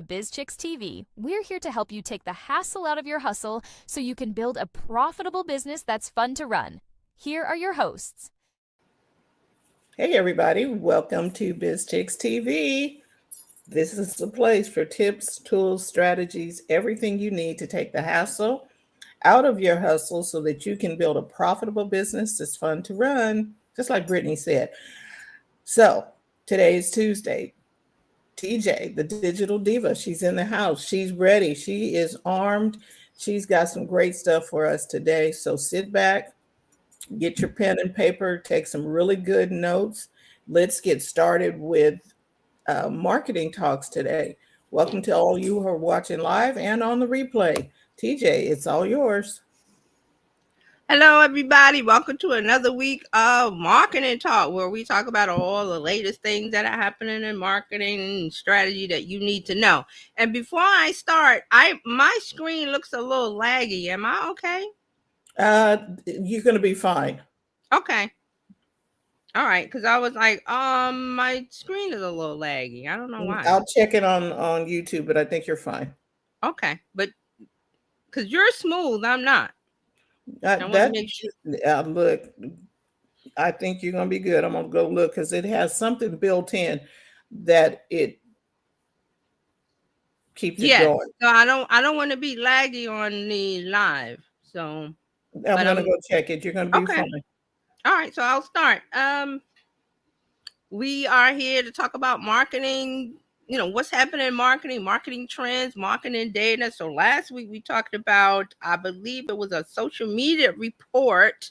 to Bizchicks TV. We're here to help you take the hassle out of your hustle so you can build a profitable business that's fun to run. Here are your hosts. Hey everybody, welcome to Bizchicks TV. This is the place for tips, tools, strategies, everything you need to take the hassle out of your hustle so that you can build a profitable business that's fun to run, just like Brittany said. So today is Tuesday. TJ, the digital diva, she's in the house. She's ready. She is armed. She's got some great stuff for us today. So sit back, get your pen and paper, take some really good notes. Let's get started with marketing talks today. Welcome to all you who are watching live and on the replay. TJ, it's all yours. Hello, everybody. Welcome to another week of Marketing Talk, where we talk about all the latest things that are happening in marketing and strategy that you need to know. And before I start, my screen looks a little laggy. Am I okay? You're going to be fine. Okay. All right, because I was like, my screen is a little laggy. I don't know why. I'll check it on YouTube, but I think you're fine. Okay, but because you're smooth, I'm not. Look, I think you're going to be good. I'm going to go look because it has something built in that it keeps it going. So I don't want to be laggy on the live. So I'm going to go check it. You're going to be fine. All right, so I'll start. We are here to talk about marketing, what's happening in marketing trends, marketing data. So last week we talked about, I believe it was a social media report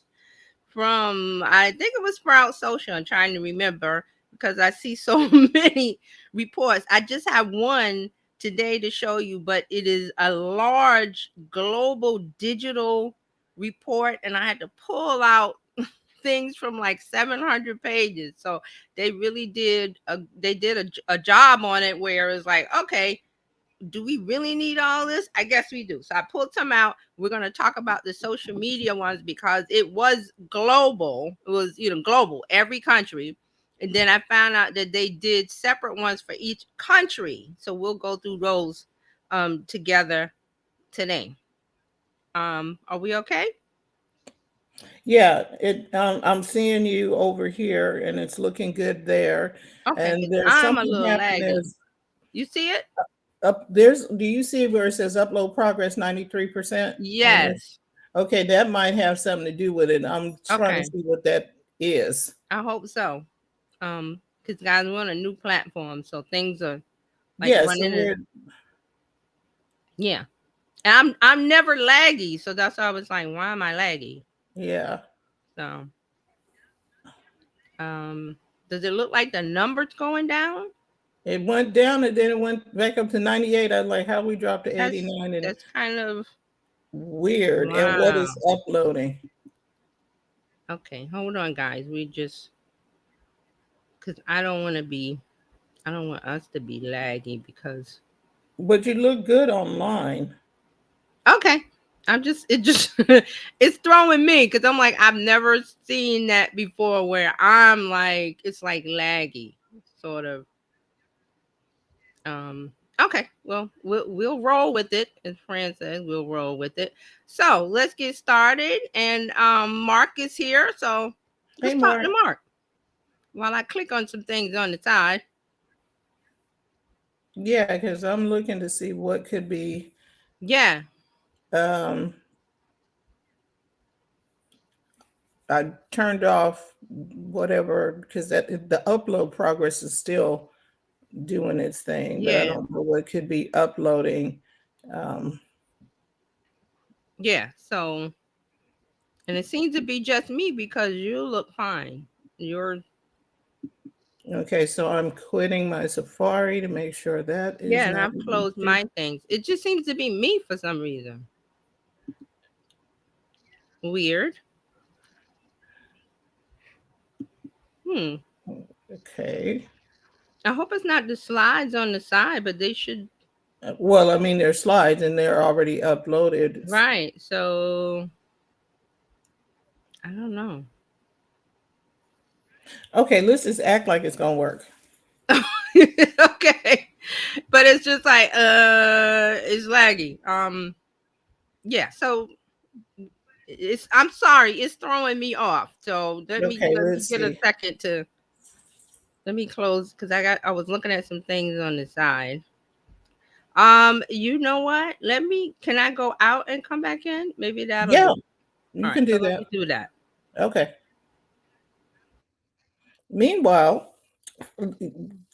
from, I think it was Sprout Social. I'm trying to remember because I see so many reports. I just have one today to show you, but it is a large global digital report, and I had to pull out things from like 700 pages. So they really did a job on it where it's like, okay, do we really need all this? I guess we do. So I pulled some out. We're going to talk about the social media ones because it was global. It was, global, every country. And then I found out that they did separate ones for each country. So we'll go through those together today. Are we okay? Yeah, I'm seeing you over here, and it's looking good there. Okay, and there's I'm something a little happening. You see it? Do you see where it says upload progress 93%? Yes. Okay, that might have something to do with it. I'm trying to see what that is. I hope so. Because guys, we're on a new platform, so things are like yeah. And I'm never laggy, so that's why I was like, why am I laggy? Yeah. So does it look like the numbers going down? It went down and then it went back up to 98. I was like, how we dropped to 89? And that's kind of weird. Wow. And what is uploading? Okay, hold on, guys. We just because I don't want us to be laggy because. But you look good online. Okay. It's throwing me because I'm like, I've never seen that before where I'm like, it's like laggy, sort of. Okay, well, we'll roll with it, as Fran says, we'll roll with it. So let's get started. And Mark is here, so let's talk to Mark while I click on some things on the side. Yeah, because I'm looking to see what could be. Yeah. I turned off whatever because the upload progress is still doing its thing, but I don't know what could be uploading. Yeah, so, and it seems to be just me because you look fine. You're okay. So I'm quitting my Safari to make sure that is. Yeah, and I've closed my things. It just seems to be me for some reason. Weird. Okay. I hope it's not the slides on the side, but they should. Well, I mean, they're slides and they're already uploaded. Right. So I don't know. Okay, let's just act like it's gonna work. Okay. but it's just like it's laggy. Yeah, so it's I'm sorry, it's throwing me off. So Okay, let me let's get a see. second to let me close because I was looking at some things on the side. You know what? Can I go out and come back in? Maybe that'll Yeah, do it. All you right, can so do let that. me do that. Okay. Meanwhile,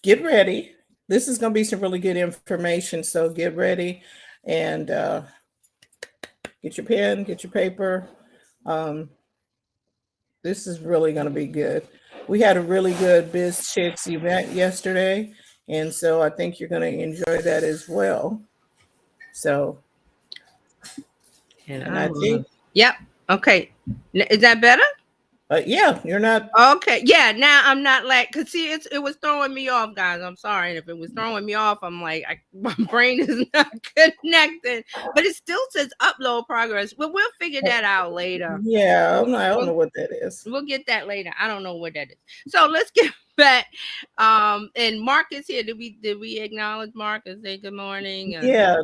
get ready. This is going to be some really good information. So get ready and get your pen, get your paper. Um, this is really going to be good. We had a really good Bizchicks event yesterday, and so I think you're going to enjoy that as well. So, And and I I'm on. think, Yep. Okay. Is that better? yeah, you're not. Okay. Yeah. Now I'm not like, cause see, it was throwing me off, guys. I'm sorry. And if it was throwing me off, I'm like, my brain is not connected. But it still says upload progress. But we'll figure that out later. Yeah, We'll, I don't we'll know what that is. we'll get that later. I don't know what that is. So let's get back. And Mark is here. Did we acknowledge Mark and say good morning? Yeah,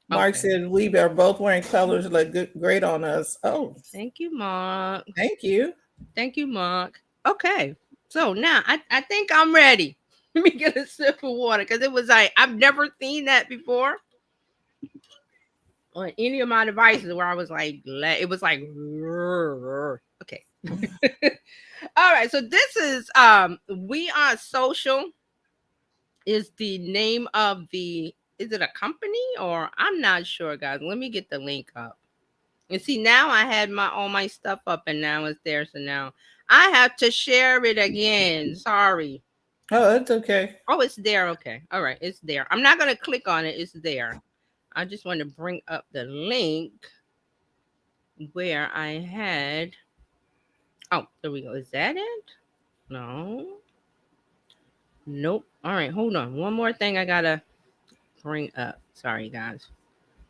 Mark Okay. said we are both wearing colors that look good, great on us. Oh, Thank you, Mark. thank you. Thank you, Mark. Okay. So now I think I'm ready. Let me get a sip of water because it was like I've never seen that before on any of my devices where I was like, it was like, okay. All right. So this is We Are Social is the name of is it a company or I'm not sure, guys. Let me get the link up. And see, now I had all my stuff up and now it's there. So now I have to share it again. Sorry. Oh, that's okay. Oh, it's there. Okay. All right. It's there. I'm not going to click on it. It's there. I just want to bring up the link where I had. Oh, there we go. Is that it? No. Nope. All right. Hold on. One more thing I got to bring up. Sorry, guys.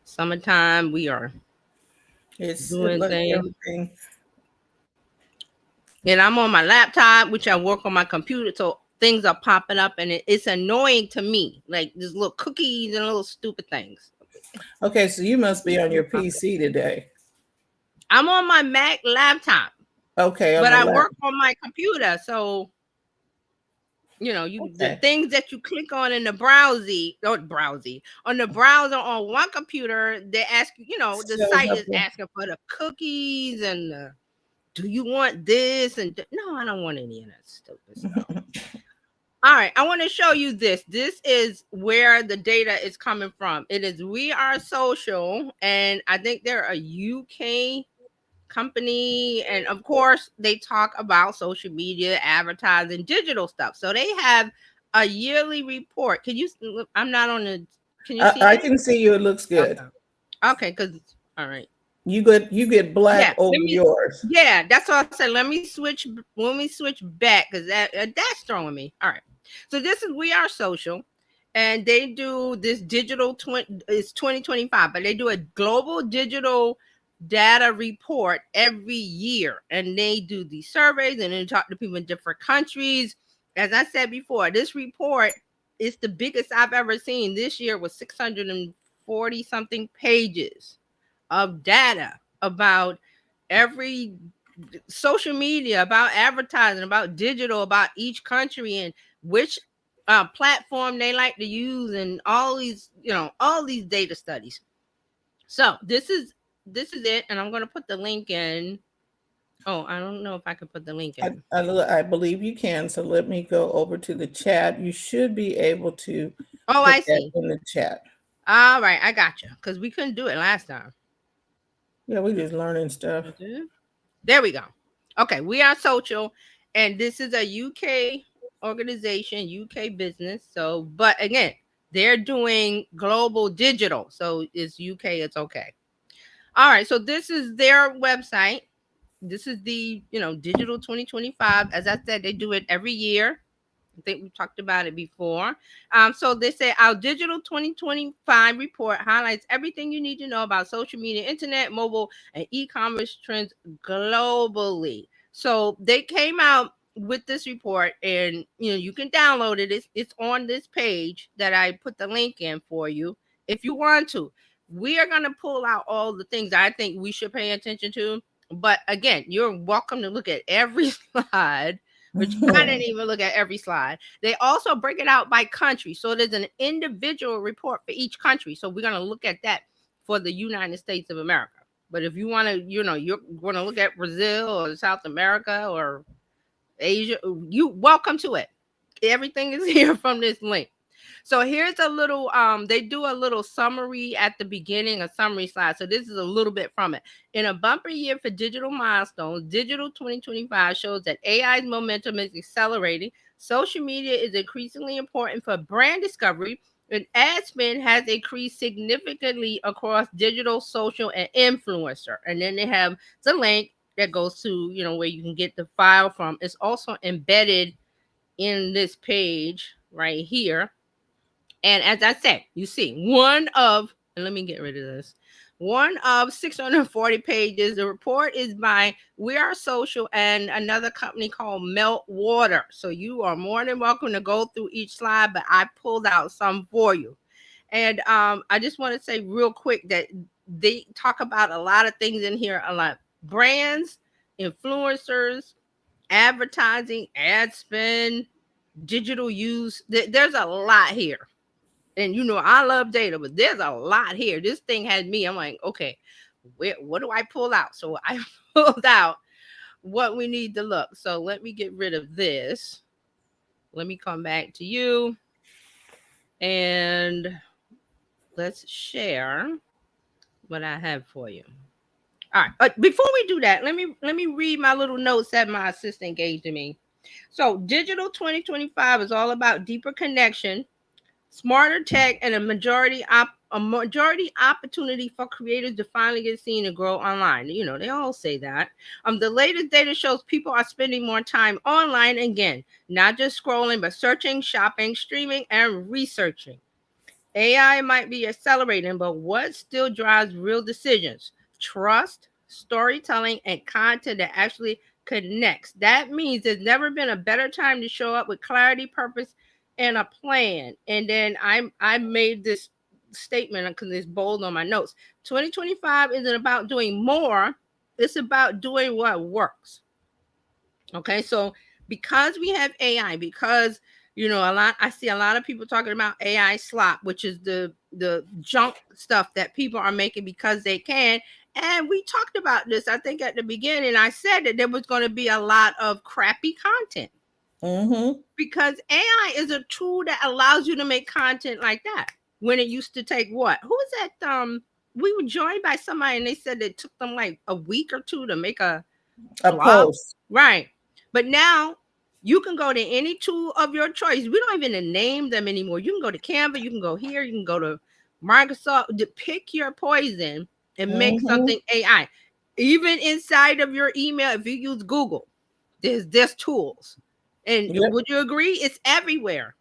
Summertime. We are It doing looks things. everything. And I'm on my laptop, which I work on my computer. So things are popping up and it's annoying to me. Like these little cookies and little stupid things. Okay, so you must be on your PC today. I'm on my Mac laptop, Okay, on but the I left. work on my computer. So, the Okay. things that you click on in the on the browser on one computer, they ask you, the Shows site up is there. asking for the cookies and do you want this? And no, I don't want any of that stupid stuff. All right, I want to show you this. This is where the data is coming from. It is We Are Social, and I think they're a UK company. And of course, they talk about social media, advertising, digital stuff. So they have a yearly report. I'm not on the, can you see I that? can see you. It looks good. Okay. Okay, because, all right. You get black Yeah, over yours. yeah, that's what I said. Let me switch back because that's throwing me. All right. So this is We Are Social, and they do this it's 2025, but they do a global digital data report every year. And they do these surveys and then talk to people in different countries. As I said before, this report is the biggest I've ever seen. This year was 640 something pages of data about every social media, about advertising, about digital, about each country and which platform they like to use, and all these data studies. So this is it, and I'm gonna put the link in. Oh, I don't know if I can put the link in. I believe you can. So let me go over to the chat. You should be able to Oh, put I that see. in the chat. All right, I got you because we couldn't do it last time. Yeah, we're just learning stuff. Okay. There we go. Okay, We Are Social, and this is a UK organization, UK business. So, but again, they're doing global digital. So it's UK, it's okay. All right, so this is their website. This is the, digital 2025. As I said, they do it every year. I think we talked about it before. So they say our digital 2025 report highlights everything you need to know about social media, internet, mobile, and e-commerce trends globally. So they came out with this report, and you can download it. It's on this page that I put the link in for you if you want to. We are going to pull out all the things I think we should pay attention to. But again, you're welcome to look at every slide, which I didn't even look at every slide. They also break it out by country. So there's an individual report for each country. So we're going to look at that for the United States of America. But if you want to, you're going to look at Brazil or South America or Asia, you welcome to it. Everything is here from this link. So here's a little, they do a little summary at the beginning, a summary slide. So this is a little bit from it. In a bumper year for digital milestones, Digital 2025 shows that AI's momentum is accelerating. Social media is increasingly important for brand discovery, and ad spend has increased significantly across digital, social, and influencer. And then they have the link that goes to, where you can get the file from. It's also embedded in this page right here. And as I said, you see, and let me get rid of this, one of 640 pages. The report is by We Are Social and another company called Meltwater. So you are more than welcome to go through each slide, but I pulled out some for you. And I just want to say real quick that they talk about a lot of things in here, a lot. Brands, influencers, advertising, ad spend, digital use. There's a lot here. And I love data, but there's a lot here. This thing had me. I'm like, okay, what do I pull out? So I pulled out what we need to look. So let me get rid of this. Let me come back to you. And let's share what I have for you. All right. But before we do that, let me read my little notes that my assistant gave to me. So Digital 2025 is all about deeper connection, smarter tech, and a majority opportunity for creators to finally get seen and grow online. They all say that. The latest data shows people are spending more time online again, not just scrolling, but searching, shopping, streaming, and researching. AI might be accelerating, but what still drives real decisions? Trust, storytelling, and content that actually connects. That means there's never been a better time to show up with clarity, purpose, and a plan. And then I made this statement because it's bold on my notes. 2025 isn't about doing more. It's about doing what works. Okay, so because we have AI, because I see a lot of people talking about AI slop, which is the junk stuff that people are making because they can. And we talked about this, I think, at the beginning. I said that there was going to be a lot of crappy content. Because AI is a tool that allows you to make content like that. When it used to take what? Who was that? We were joined by somebody and they said it took them like a week or two to make a post. Right. But now you can go to any tool of your choice. We don't even name them anymore. You can go to Canva, you can go here, you can go to Microsoft, to pick your poison and make something AI. Even inside of your email, if you use Google, there's tools. And would you agree? It's everywhere.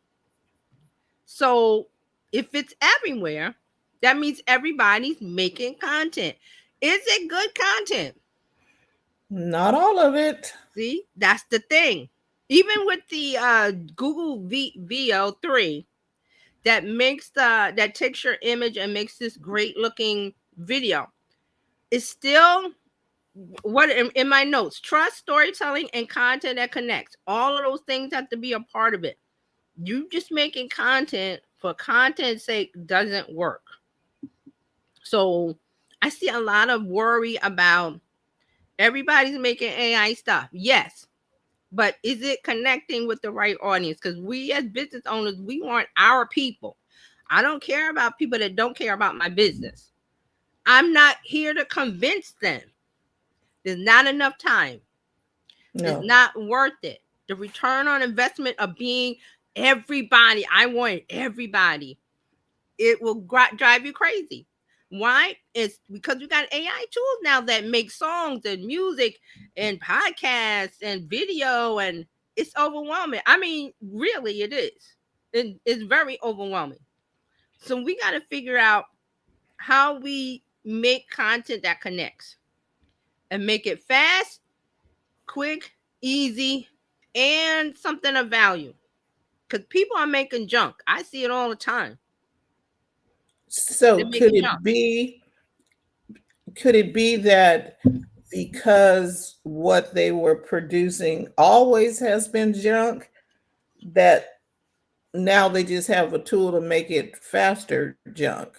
So if it's everywhere, that means everybody's making content. Is it good content? Not all of it. See, that's the thing. Even with the Google VO3 that makes that takes your image and makes this great looking video, it's still what in my notes: trust, storytelling, and content that connects. All of those things have to be a part of it. You just making content for content's sake doesn't work. So I see a lot of worry about everybody's making AI stuff. Yes. But is it connecting with the right audience? Because we as business owners, we want our people. I don't care about people that don't care about my business. I'm not here to convince them. There's not enough time. No. It's not worth it. The return on investment of being everybody, I want everybody. It will drive you crazy. Why? It's because we got AI tools now that make songs and music and podcasts and video, and it's overwhelming. I mean, really, it is. It's very overwhelming. So we got to figure out how we make content that connects and make it fast, quick, easy, and something of value. Because people are making junk. I see it all the time. So They're making junk. could it be that because what they were producing always has been junk, that now they just have a tool to make it faster junk?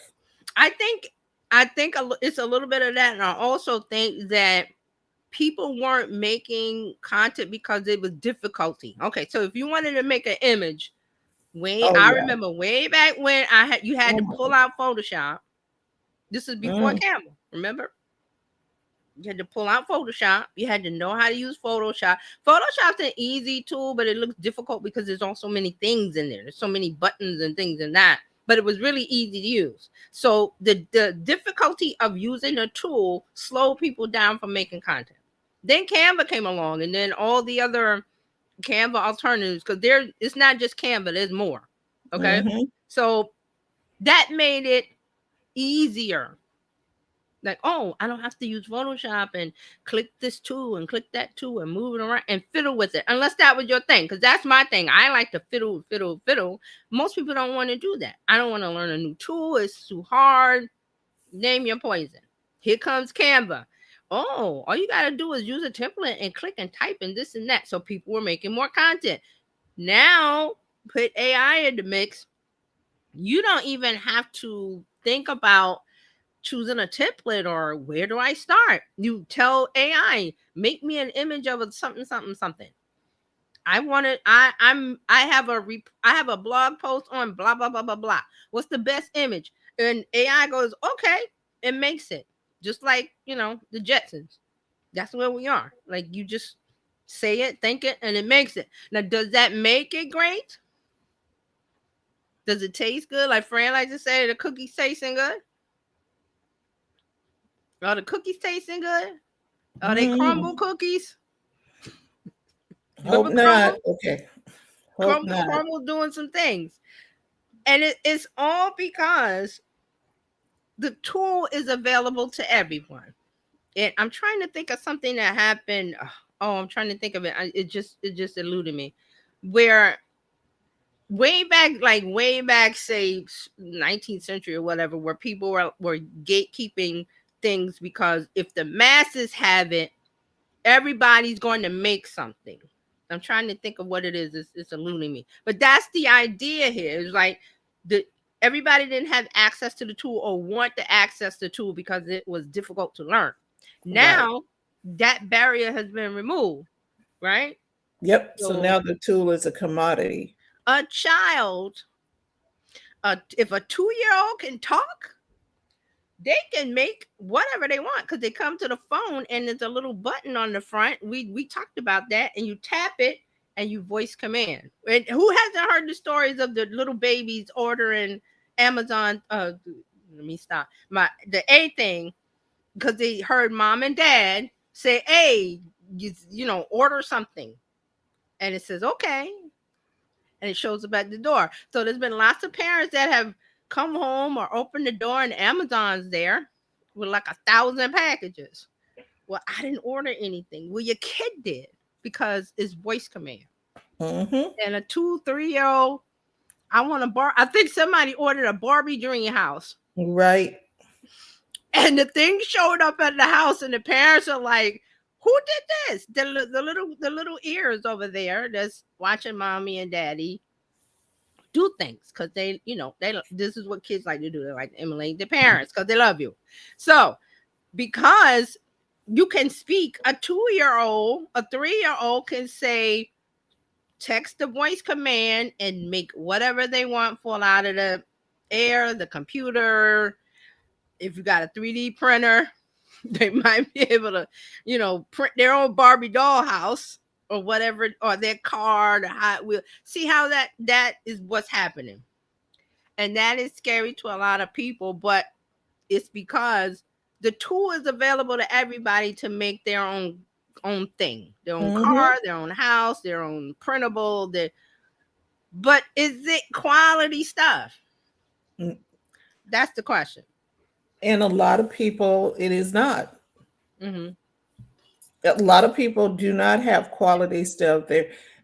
I think it's a little bit of that, and I also think that people weren't making content because it was difficulty. Okay, so if you wanted to make an image, Oh I yeah. remember way back when you had to pull out Photoshop. This is before Mm, Canva. Remember, you had to pull out Photoshop. You had to know how to use Photoshop. Photoshop's an easy tool, but it looks difficult because there's also many things in there. There's so many buttons and things in that. But it was really easy to use. So the difficulty of using a tool slowed people down from making content. Then Canva came along, and then all the other Canva alternatives, because it's not just Canva, there's more. Okay. mm-hmm. So that made it easier. Like, oh, I don't have to use Photoshop and click this tool and click that tool and move it around and fiddle with it. Unless that was your thing, because that's my thing. I like to fiddle. Most people don't want to do that. I don't want to learn a new tool. It's too hard. Name your poison. Here comes Canva. Oh, all you got to do is use a template and click and type and this and that. So people were making more content. Now, put AI in the mix. You don't even have to think about choosing a template or where do I start. You tell AI, make me an image of a something something something. I have a blog post on blah blah blah blah blah. What's the best image? And AI goes, okay, it makes it. Just like, the Jetsons. That's where we are. Like, you just say it, think it, and it makes it. Now, does that make it great? Does it taste good? Like Fran likes to say, the cookies tasting good? Are the cookies tasting good? Are they crumble cookies? Hope Remember not. crumble? Okay. Hope not. Crumble doing some things. And it's all because the tool is available to everyone. And I'm trying to think of something that happened. Oh, I'm trying to think of it. It just eluded me. Where way back, say 19th century or whatever, where people were gatekeeping things because if the masses have it, everybody's going to make something. I'm trying to think of what it is. It's eluding me. But that's the idea here. It's like everybody didn't have access to the tool or want to access the tool because it was difficult to learn. Now, Right. that barrier has been removed, right? Yep. So now the tool is a commodity. A child, if a 2-year-old can talk, they can make whatever they want because they come to the phone and there's a little button on the front. We talked about that, and you tap it and you voice command. And who hasn't heard the stories of the little babies ordering Amazon? Let me stop the A thing, because they heard mom and dad say, "Hey, order something," and it says, "Okay," and it shows up at the door. So there's been lots of parents that have come home or opened the door and Amazon's there with like 1,000 packages. Well, I didn't order anything. Well, your kid did because it's voice command. Mm-hmm. And a 2-3-year-old, I want a bar. I think somebody ordered a Barbie Dream House. Right. And the thing showed up at the house, and the parents are like, "Who did this?" The little ears over there that's watching mommy and daddy do things because they this is what kids like to do. They like to emulate their parents because they love you. So because you can speak, a 2-year-old, a 3-year-old can say, text the voice command and make whatever they want fall out of the air, the computer. If you got a 3D printer, they might be able to, print their own Barbie doll house or whatever, or their car, the Hot Wheel. See how that is what's happening. And that is scary to a lot of people, but it's because the tool is available to everybody to make their own thing, their own car, their own house, their own printable. But is it quality stuff? That's the question. And a lot of people, it is not. Mm-hmm. A lot of people do not have quality stuff.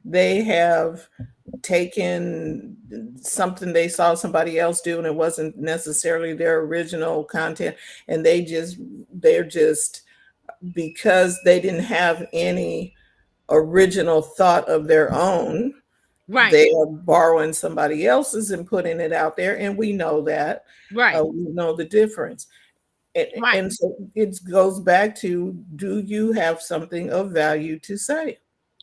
they have taken something they saw somebody else do and it wasn't necessarily their original content, and they're just, because they didn't have any original thought of their own, Right. they are borrowing somebody else's and putting it out there, and we know that. Right. We know the difference. And, Right. and so it goes back to, do you have something of value to say?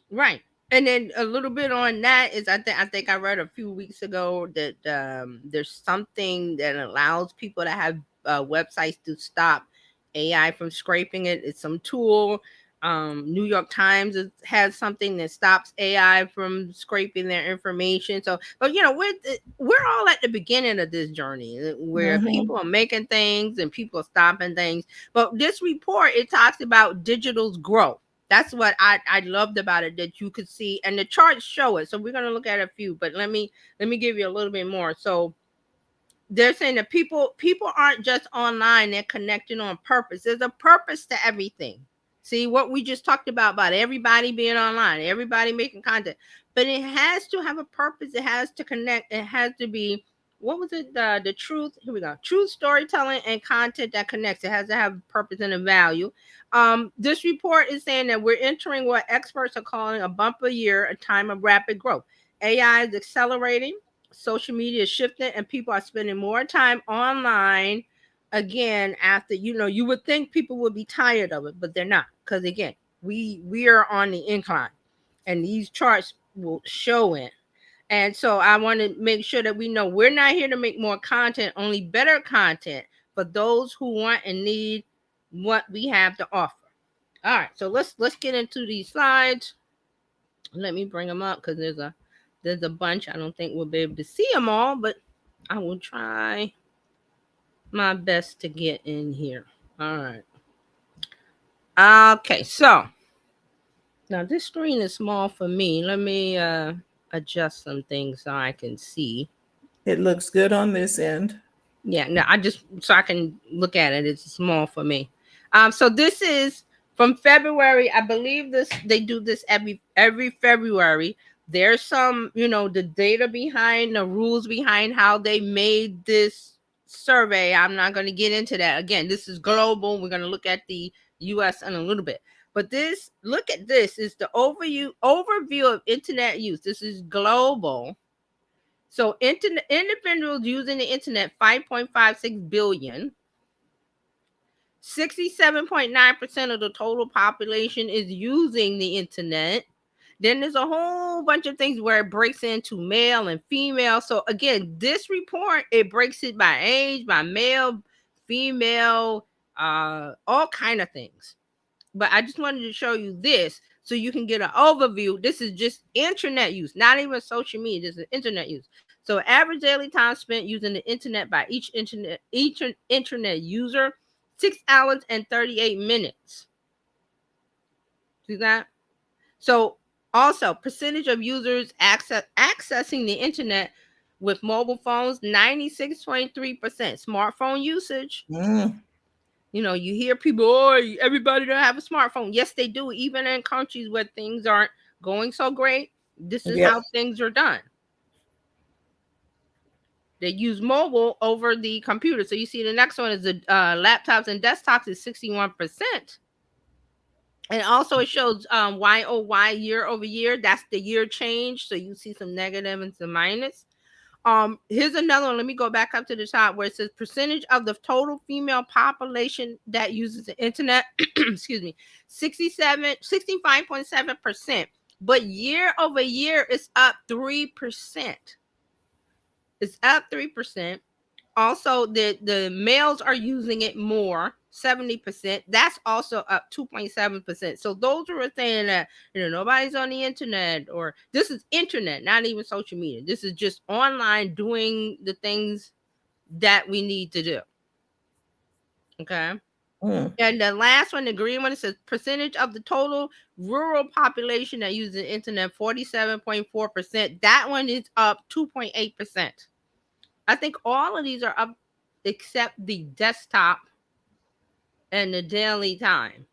Right. And then a little bit on that is, I think I read a few weeks ago that there's something that allows people to have websites to stop AI from scraping it. It's some tool. New York Times has something that stops AI from scraping their information. So, but we're all at the beginning of this journey where Mhm. people are making things and people are stopping things. But this report, it talks about digital's growth. That's what I loved about it, that you could see, and the charts show it. So we're going to look at a few, but let me give you a little bit more. So they're saying that people aren't just online, they're connecting on purpose. There's a purpose to everything. See what we just talked about everybody being online, everybody making content, but it has to have a purpose. It has to connect. It has to be, what was it, the truth, here we go, truth, storytelling, and content that connects. It has to have purpose and a value. This report is saying that we're entering what experts are calling a bumper year, a time of rapid growth. AI is accelerating, social media is shifting, and people are spending more time online again. After, you would think people would be tired of it, but they're not, because again, we are on the incline, and these charts will show it. And so I want to make sure that we know we're not here to make more content, only better content for those who want and need what we have to offer. All right, so let's get into these slides. Let me bring them up, because there's a bunch. I don't think we'll be able to see them all, but I will try my best to get in here. All right. Okay, so now this screen is small for me. Let me adjust some things so I can see. It looks good on this end. Yeah, no, I just, so I can look at it. It's small for me. So this is from February. I believe they do this every February. There's some, the data behind, the rules behind how they made this survey. I'm not going to get into that. Again, this is global. We're going to look at the US in a little bit. But look at this, is the overview of internet use. This is global. So individuals using the internet, 5.56 billion. 67.9% of the total population is using the internet. Then there's a whole bunch of things where it breaks into male and female. So again, this report, it breaks it by age, by male, female, all kind of things. But I just wanted to show you this so you can get an overview. This is just internet use, not even social media. This is internet use. So average daily time spent using the internet by each internet user, 6 hours and 38 minutes. See that? So also, percentage of users accessing the internet with mobile phones, 96.3%. Smartphone usage, Mm. you hear people, oh, everybody don't have a smartphone. Yes, they do. Even in countries where things aren't going so great, this is Yep. how things are done. They use mobile over the computer. So you see the next one is the laptops and desktops is 61%. And also it shows YOY, year over year. That's the year change. So you see some negative and some minus. Here's another one. Let me go back up to the top where it says percentage of the total female population that uses the internet. Excuse me, 65.7%. But year over year, it's up 3%. It's up 3%. Also, the males are using it more, 70%. That's also up 2.7%. So those are saying that nobody's on the internet, or this is internet, not even social media. This is just online doing the things that we need to do. Okay. Mm. And the last one, the green one, it says percentage of the total rural population that uses the internet, 47.4%. That one is up 2.8%. I think all of these are up except the desktop and the daily time.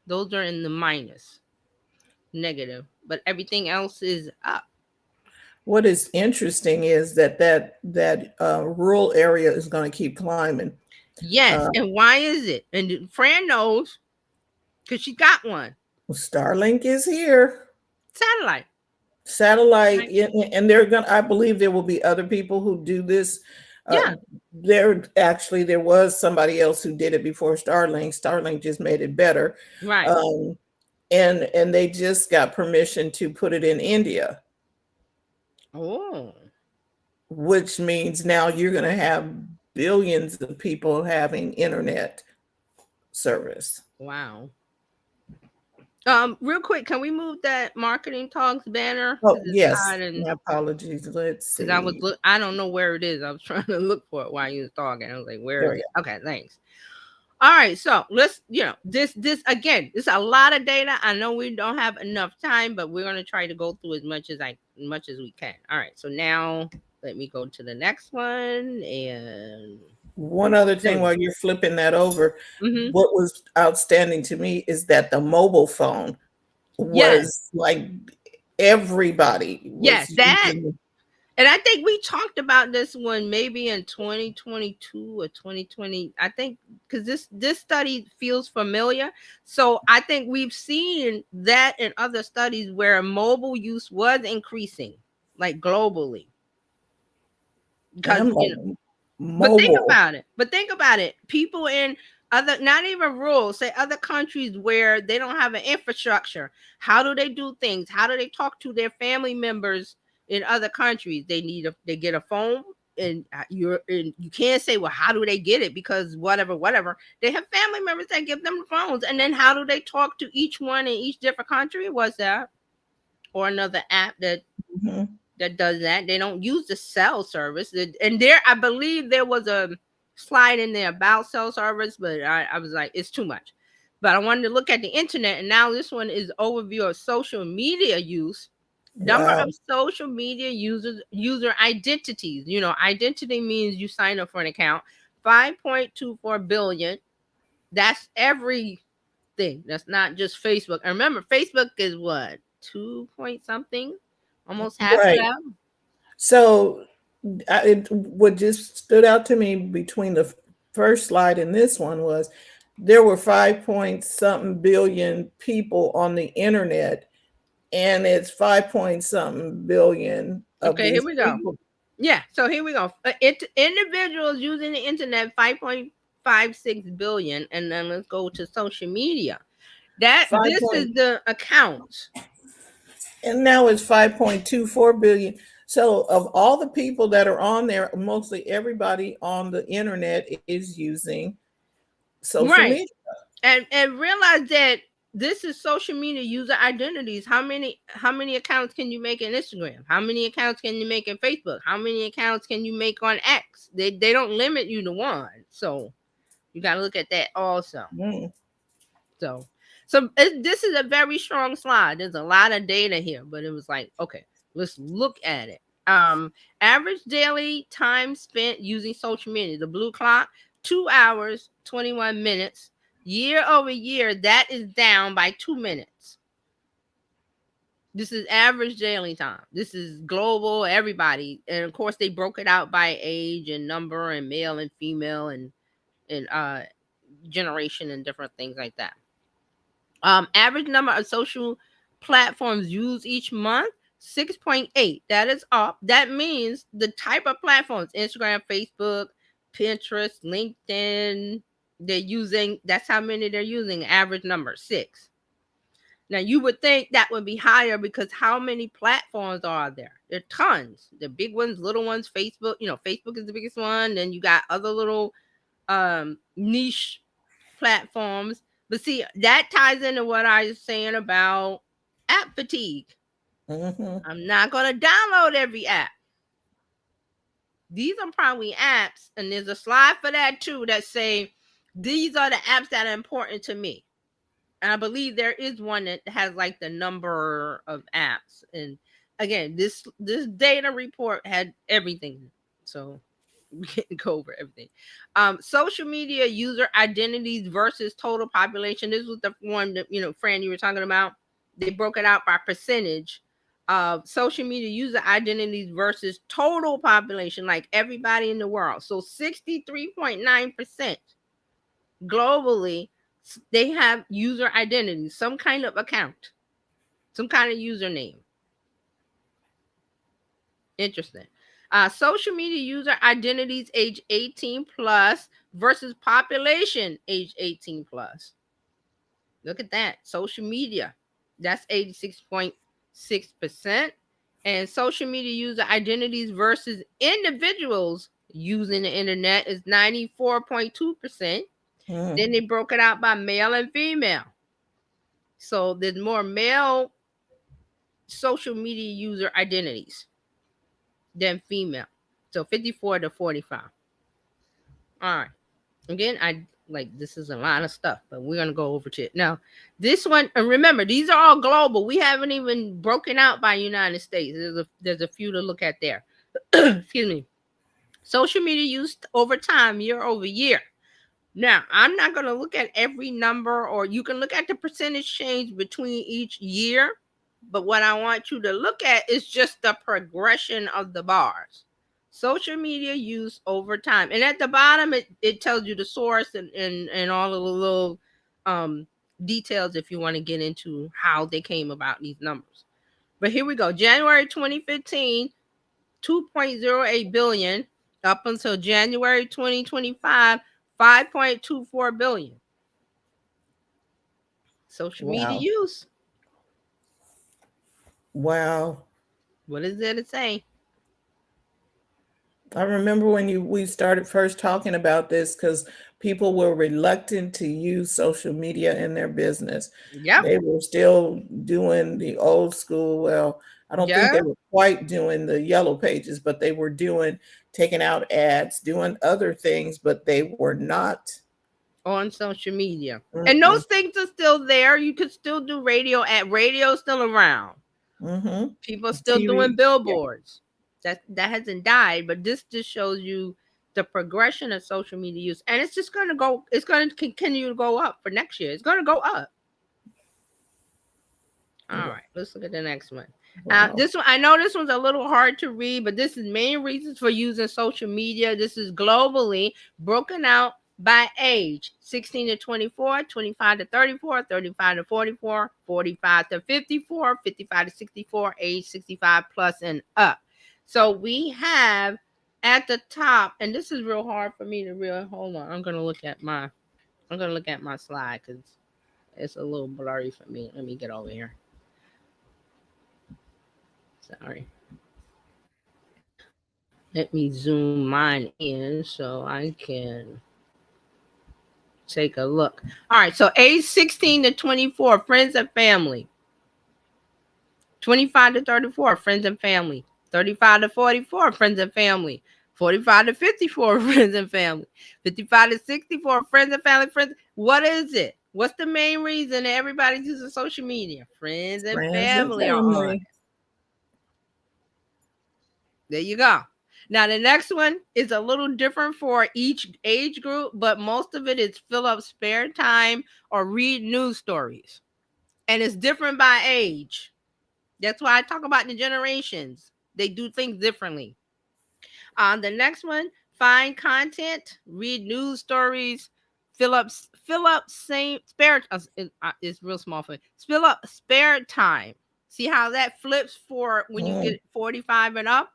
Those are in the minus. negative, but everything else is up. What is interesting is that rural area is going to keep climbing. Yes, Uh, and why is it? And Fran knows because she got one Starlink is here. satellite. Satellite, Right? and they're going to, I believe there will be other people who do this. Yeah, There was somebody else who did it before Starlink. Starlink just made it better. right. Um, and they just got permission to put it in India, Oh, which means now you're going to have billions of people having internet service. wow. Real quick, can we move that marketing talks banner? Oh, Because it's yes. hiding. My apologies. Let's Because I was see. I don't know where it is. I was trying to look for it while you was talking. I was like, where There is we it? Okay, thanks. All right, so let's this again. This is a lot of data. I know we don't have enough time, but we're gonna try to go through as much as we can. All right, so now let me go to the next one and One other there thing we go. while you're flipping that over, Mm-hmm. what was outstanding to me is that the mobile phone Yes, was like everybody was yes, that. using. And I think we talked about this one maybe in 2022 or 2020. I think because this study feels familiar. So I think we've seen that in other studies where mobile use was increasing, like globally. Because I'm like, but think mobile. about it. But think about it. People in other, not even rural, say other countries where they don't have an infrastructure. How do they do things? How do they talk to their family members in other countries? They get a phone, and you can't say, well, how do they get it? Because whatever. They have family members that give them phones, and then how do they talk to each one in each different country? What's that? Or another app Mhm. that does that. They don't use the cell service. And there, I believe there was a slide in there about cell service, but I was like, it's too much. But I wanted to look at the internet, and now this one is overview of social media use. Number Wow. of social media user identities. Identity means you sign up for an account. 5.24 billion. That's everything. That's not just Facebook. And remember, Facebook is what, 2 point something, almost half of Right. that. So what just stood out to me between the first slide and this one was there were 5 point something billion people on the internet, and it's 5 point something billion of Okay, here these we go. people. Yeah, so here we go. Individuals using the internet, 5.56 billion, and then let's go to social media. Five This is point, the accounts. and now it's 5.24 billion. So of all the people that are on there, mostly everybody on the internet is using social Right. media. And realize that this is social media user identities. How many accounts can you make in Instagram? How many accounts can you make in Facebook? How many accounts can you make on X? They don't limit you to one. So you got to look at that also. Mm, So, this is a very strong slide. There's a lot of data here, but it was like, okay, let's look at it. Average daily time spent using social media, the blue clock, 2 hours, 21 minutes. Year over year, that is down by 2 minutes. This is average daily time. This is global, everybody. And of course, they broke it out by age and number and male and female and generation and different things like that. Average number of social platforms used each month, 6.8. That is up. That means the type of platforms, Instagram, Facebook, Pinterest, LinkedIn, they're using, that's how many they're using. Average number, 6. Now you would think that would be higher because how many platforms are there? There are tons. The big ones, little ones, Facebook, Facebook is the biggest one. Then you got other little niche platforms. But see, that ties into what I was saying about app fatigue. mhm. I'm not going to download every app. These are probably apps, and there's a slide for that too that say these are the apps that are important to me. And I believe there is one that has like the number of apps. And again, this data report had everything. So we can't go over everything. Social media user identities versus total population. This was the one that Fran, you were talking about. they broke it out by percentage of social media user identities versus total population, like everybody in the world. So 63.9% globally, they have user identities, some kind of account, some kind of username. Interesting. Social media user identities age 18 plus versus population age 18 plus. Look at that. Social media, that's 86.6%. And social media user identities versus individuals using the internet is 94.2%. Then they broke it out by male and female. So there's more male social media user identities than female. So 54 to 45. All right. Again, I like this is a lot of stuff, but we're gonna go over to it. Now, this one, and remember, these are all global. We haven't even broken out by United States. There's a few to look at there. Excuse me. Social media use over time, year over year. Now, I'm not going to look at every number, or you can look at the percentage change between each year. But what I want you to look at is just the progression of the bars. Social media use over time. And at the bottom, it tells you the source and all of the little details if you want to get into how they came about these numbers. But here we go. January 2015, 2.08 billion up until January 2025. 5.24 billion. Social media use. Wow. What is there to say? I remember when we started first talking about this, because people were reluctant to use social media in their business. Yep. They were still doing the old school. Well, I don't think they were quite doing the yellow pages, but they were taking out ads, doing other things, but they were not on social media. And those things are still there. You could still do radio. Radio still around. People still TV, doing billboards. Yeah. That hasn't died, but this just shows you the progression of social media use. And it's just going to go, it's going to continue to go up for next year. It's going to go up. All right, let's look at the next one. Wow. This one, I know this one's a little hard to read, but this is main reasons for using social media. This is globally broken out by age: 16 to 24, 25 to 34, 35 to 44, 45 to 54, 55 to 64, age 65 plus and up. So we have at the top, and this is real hard for me to real. Hold on, I'm gonna look at my slide because it's a little blurry for me. Let me get over here. Sorry. Let me zoom mine in so I can take a look. All right, so age 16 to 24, friends and family. 25 to 34, friends and family. 35 to 44, friends and family. 45 to 54, friends and family. 55 to 64, friends and family. Friends. What is it? What's the main reason that everybody's using social media? Friends and family are on it. There you go. Now, the next one is a little different for each age group, but most of it is fill up spare time or read news stories. And it's different by age. That's why I talk about the generations. They do things differently. The next one, find content, read news stories, fill up same spare. It's real small for me. Fill up spare time. See how that flips for when you get 45 and up.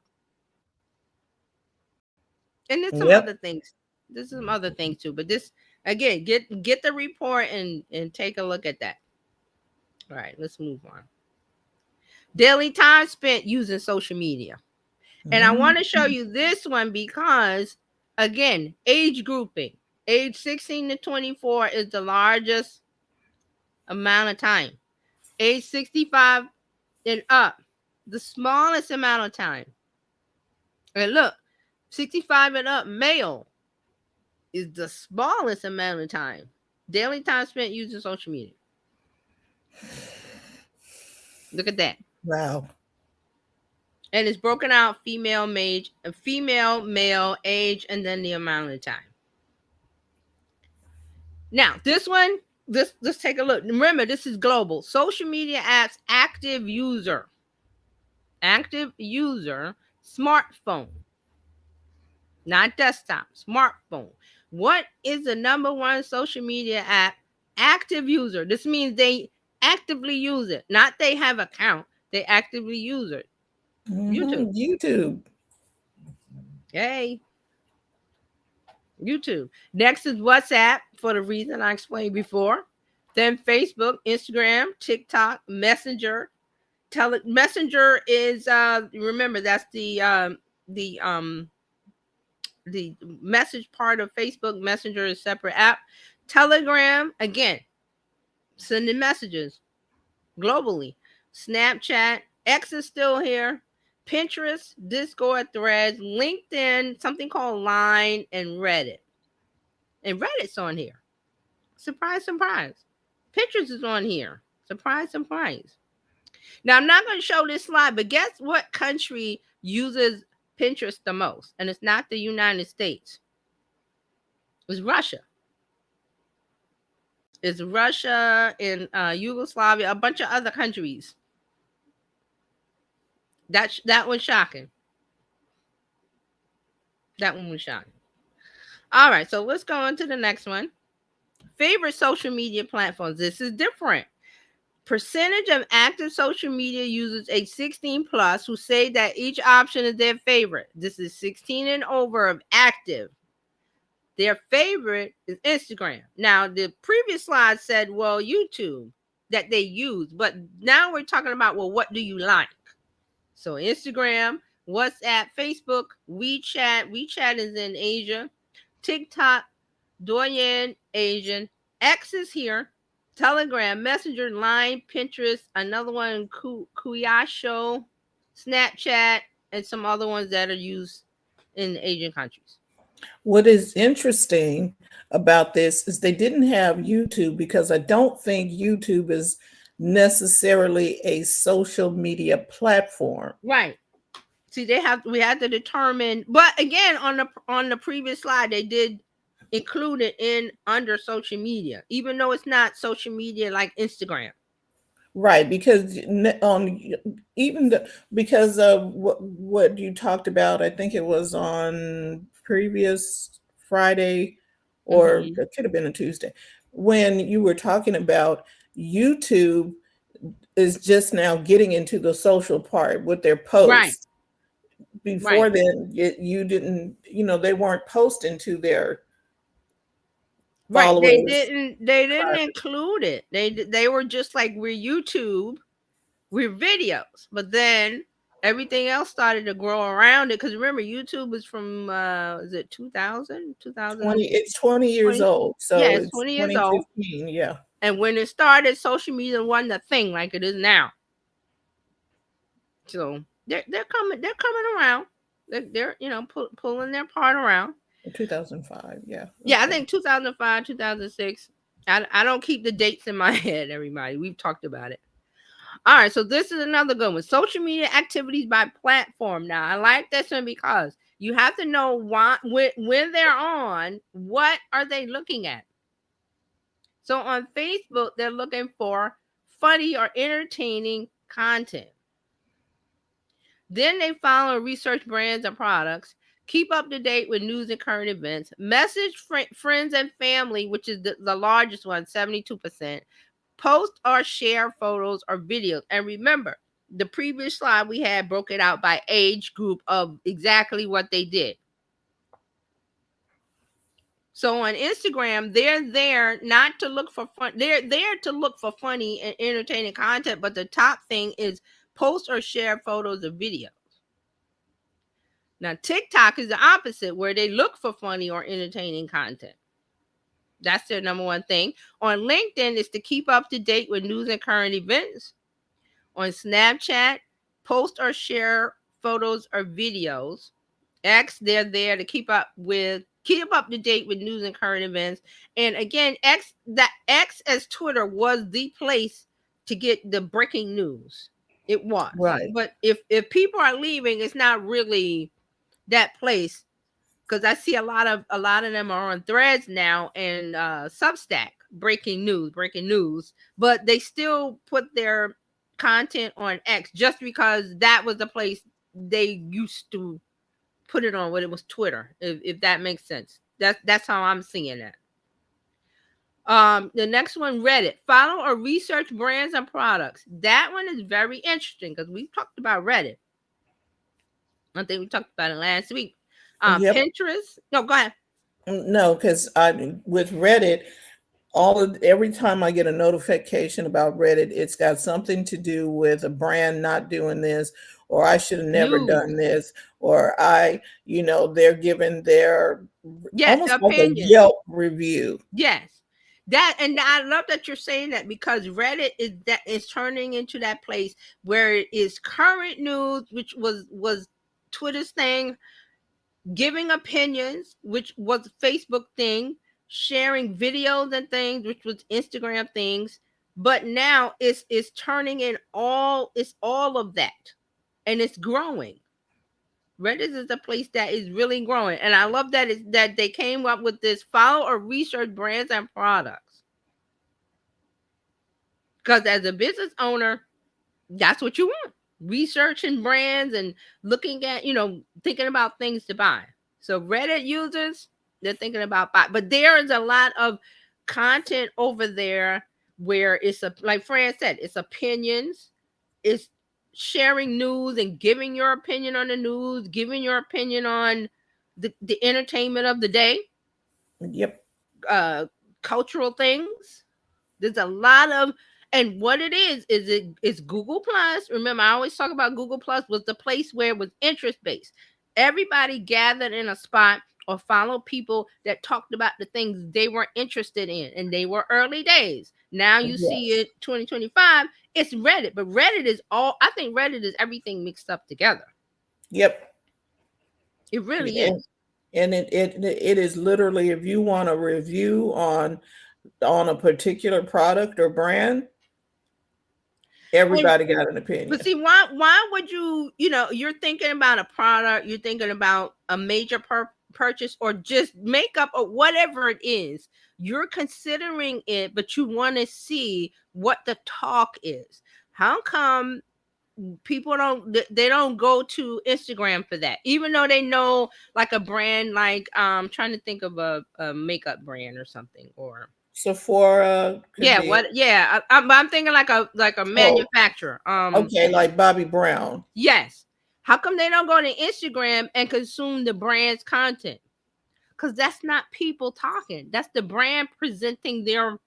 And there's some other things. There's some other things too. But this, again, get the report and take a look at that. All right, let's move on. Daily time spent using social media. And I want to show you this one because, again, age grouping. Age 16 to 24 is the largest amount of time. Age 65 and up, the smallest amount of time. And look, 65 and up male is the smallest amount of time. Daily time spent using social media. Look at that. Wow. And it's broken out female, male, age, and then the amount of time. Now, this one let's take a look. Remember, this is global. Social media apps active user, smartphone, not desktop, smartphone. What is the number one social media app active user? This means they actively use it, not they have account. They actively use it. YouTube. YouTube. Hey, YouTube. Next is WhatsApp for the reason I explained before. Then Facebook, Instagram, TikTok, Messenger. Messenger is remember that's the message part of Facebook. Messenger is a separate app. Telegram, again, sending messages globally. Snapchat, X is still here. Pinterest, Discord, Threads, LinkedIn, something called Line, and Reddit. And Reddit's on here. Surprise, surprise. Pinterest is on here. Surprise, surprise. Now, I'm not going to show this slide, but guess what country uses Pinterest the most? And it's not the United States. It's Russia. It's Russia and Yugoslavia, a bunch of other countries. That was shocking. That one was shocking. All right, so let's go on to the next one. Favorite social media platforms. This is different. Percentage of active social media users age 16 plus who say that each option is their favorite. This is 16 and over of active. Their favorite is Instagram. Now, the previous slide said, well, YouTube that they use, but now we're talking about, well, what do you like? So Instagram, WhatsApp, Facebook, WeChat. WeChat is in Asia. TikTok, Douyin, Asian. X is here. Telegram, Messenger, Line, Pinterest, another one, Kuyasho, Snapchat, and some other ones that are used in Asian countries. What is interesting about this is they didn't have YouTube because I don't think YouTube is necessarily a social media platform. Right. See, we had to determine, but again, on the previous slide, they did include it in under social media, even though it's not social media like Instagram. Right, because because of what you talked about, I think it was on previous Friday, or it could have been a Tuesday, when you were talking about YouTube is just now getting into the social part with their posts. Right. Before then, you didn't, they weren't posting to their followers. They didn't include it. They were just like, we're YouTube, we're videos, but then everything else started to grow around it. Because remember, YouTube is from is it 2000? 20, it's 20 years old. So yeah, it's 20 years old. Yeah. And when it started, social media wasn't a thing like it is now. So they're coming around. They're pulling their part around. 2005, yeah. Yeah, I think 2005, 2006. I don't keep the dates in my head, everybody. We've talked about it. All right, so this is another good one. Social media activities by platform. Now, I like this one because you have to know why when they're on, what are they looking at? So on Facebook, they're looking for funny or entertaining content. Then they follow research brands and products, keep up to date with news and current events, message friends and family, which is the largest one, 72%, post or share photos or videos. And remember, the previous slide we had broke it out by age group of exactly what they did. So on Instagram, they're there not to look for fun. They're there to look for funny and entertaining content, but the top thing is post or share photos or videos. Now, TikTok is the opposite, where they look for funny or entertaining content. That's their number one thing. On LinkedIn, is to keep up to date with news and current events. On Snapchat, post or share photos or videos. X, they're there to keep up to date with news and current events. And again, X as Twitter was the place to get the breaking news. It was. Right. But if people are leaving, it's not really that place, because I see a lot of them are on Threads now and Substack. breaking news, but they still put their content on X just because that was the place they used to put it on when it was Twitter, if that makes sense. That's how I'm seeing it. The next one, Reddit. Follow or research brands and products. That one is very interesting because we talked about Reddit. I think we talked about it last week. Yep. Pinterest. No, go ahead. No, because I with Reddit, every time I get a notification about Reddit, it's got something to do with a brand not doing this, or I should have never done News. this, or they're giving their Yes, almost like a opinion. Yelp review. Yes. That, and I love that you're saying that because Reddit is turning into that place where it is current news, which was Twitter's thing, giving opinions, which was Facebook thing, sharing videos and things, which was Instagram things. But now it's turning in it's all of that. And it's growing. Reddit is a place that is really growing. And I love that they came up with this follow or research brands and products. Because as a business owner, that's what you want. Researching brands and looking at, thinking about things to buy. So Reddit users, they're thinking about buy. But there is a lot of content over there where it's like Fran said, it's opinions, it's sharing news and giving your opinion on the news, giving your opinion on the entertainment of the day. Yep. Cultural things. There's a lot of, and what it is Google Plus. Remember, I always talk about Google Plus was the place where it was interest based. Everybody gathered in a spot or followed people that talked about the things they were interested in, and they were early days. Now you see it 2025, it's Reddit, but Reddit is I think Reddit is everything mixed up together. Yep. It really is. And it is literally, if you want a review on a particular product or brand, everybody got an opinion. But see, why would you're thinking about a product, you're thinking about a major purchase or just makeup or whatever it is, you're considering it, but you want to see what the talk is. How come people don't go to Instagram for that, even though they know like a brand, like trying to think of a makeup brand or something, or Sephora. I'm thinking like a manufacturer. Okay, like Bobbi Brown. Yes. How come they don't go to Instagram and consume the brand's content? Because that's not people talking. That's the brand presenting their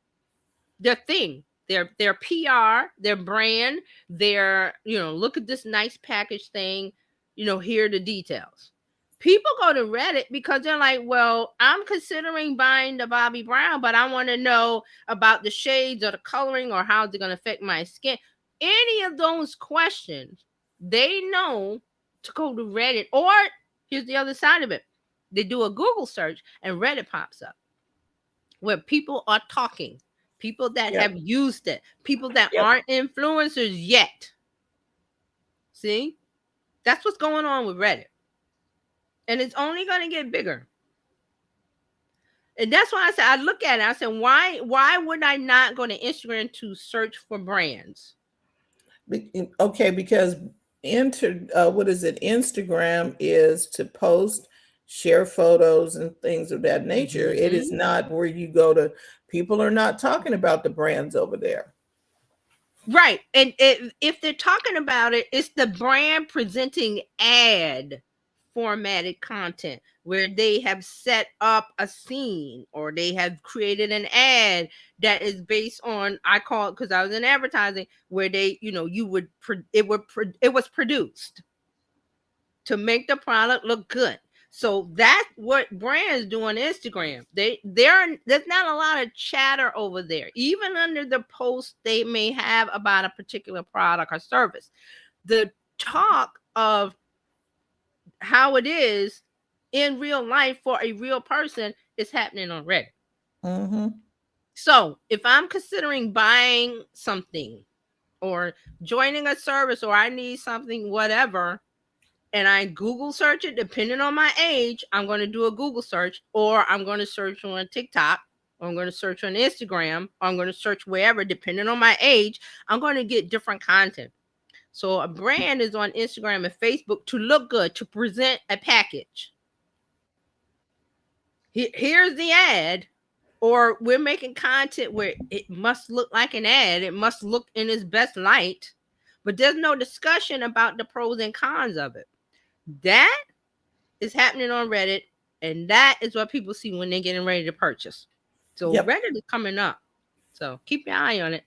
thing, their PR, their brand, their, look at this nice package thing, here are the details. People go to Reddit because they're like, well, I'm considering buying the Bobbi Brown, but I want to know about the shades or the coloring or how it's going to affect my skin. Any of those questions, they know to go to Reddit. Or here's the other side of it. They do a Google search and Reddit pops up where people are talking, people that have used it, people that aren't influencers yet. See? That's what's going on with Reddit. And it's only going to get bigger. And that's why I said, I look at it, I said, why would I not go to Instagram to search for brands? Okay, because Instagram is to post, share photos and things of that nature. It is not where you go to, people are not talking about the brands over there. Right. And if they're talking about it, it's the brand presenting ad formatted content where they have set up a scene or they have created an ad that is based on, I call it, because I was in advertising, where they, it was produced to make the product look good. So that's what brands do on Instagram. There's not a lot of chatter over there. Even under the post they may have about a particular product or service, the talk of how it is in real life for a real person is happening on Reddit. Mm-hmm. So if I'm considering buying something or joining a service, or I need something, whatever, and I Google search it, depending on my age, I'm going to do a Google search, or I'm going to search on TikTok or I'm going to search on Instagram, or I'm going to search wherever, depending on my age, I'm going to get different content. So a brand is on Instagram and Facebook to look good, to present a package. Here's the ad, or we're making content where it must look like an ad. It must look in its best light, but there's no discussion about the pros and cons of it. That is happening on Reddit, and that is what people see when they're getting ready to purchase. So Reddit is coming up. So keep your eye on it.